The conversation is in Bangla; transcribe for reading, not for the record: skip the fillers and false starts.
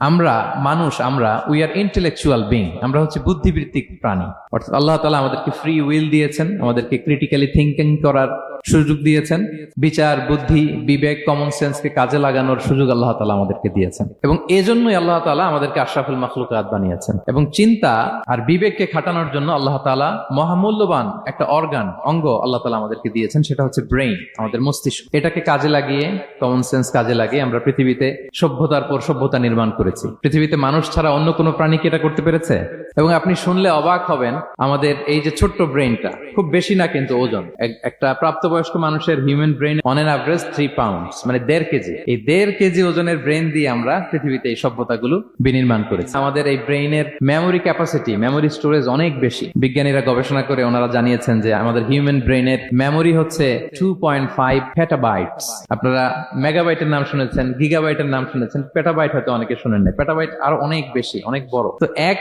আমরা আমরা উই আর ইন্টেলেকচুয়াল বিং, আমরা হচ্ছে বুদ্ধিবৃত্তিক প্রাণী। অর্থাৎ আল্লাহ তাআলা আমাদেরকে ফ্রি উইল দিয়েছেন, আমাদেরকে ক্রিটিক্যালি থিঙ্কিং করার সুযোগ দিয়েছেন, বিচার, বুদ্ধি, বিবেক, কমন সেন্সকে কাজে লাগানোর সুযোগ আল্লাহ তাআলা আমাদেরকে দিয়েছেন। এবং এজন্যই আল্লাহ তাআলা আমাদেরকে আশরাফুল মাখলুকাত বানিয়েছেন। এবং চিন্তা আর বিবেককে খাটানোর জন্য আল্লাহ তাআলা মহামূল্যবান একটা অঙ্গ আল্লাহ তাআলা আমাদেরকে দিয়েছেন, সেটা হচ্ছে ব্রেইন, আমাদের মস্তিষ্ক। এটাকে কাজে লাগিয়ে, কমন সেন্স কাজে লাগিয়ে আমরা পৃথিবীতে সভ্যতার পর সভ্যতা নির্মাণ করেছি। পৃথিবীতে মানুষ ছাড়া অন্য কোনো প্রাণী কি এটা করতে পেরেছে? এবং আপনি শুনলে অবাক হবেন, আমাদের এই যে ছোট্ট ব্রেইনটা, খুব বেশি না কিন্তু ওজন, একটা প্রাপ্তবয়স্ক মানুষের human brain on an average 3 pounds, মানে 1.5 কেজি। এই 1.5 কেজি ওজনের ব্রেইন দিয়ে আমরা পৃথিবীতে এই সভ্যতাগুলো বিনির্মাণ করেছি। আমাদের এই ব্রেইনের মেমোরি ক্যাপাসিটি, মেমোরি স্টোরেজ অনেক বেশি। বিজ্ঞানীরা গবেষণা করে ওনারা জানিয়েছেন যে আমাদের হিউম্যান ব্রেইনের মেমোরি হচ্ছে 2.5 পেটাবাইটস। আপনারা মেগাবাইটের নাম শুনেছেন, গিগাবাইটের নাম শুনেছেন, পেটাবাইট হয়তো অনেকে শুনেন না। পেটাবাইট আরো অনেক বেশি, অনেক বড়। তো এক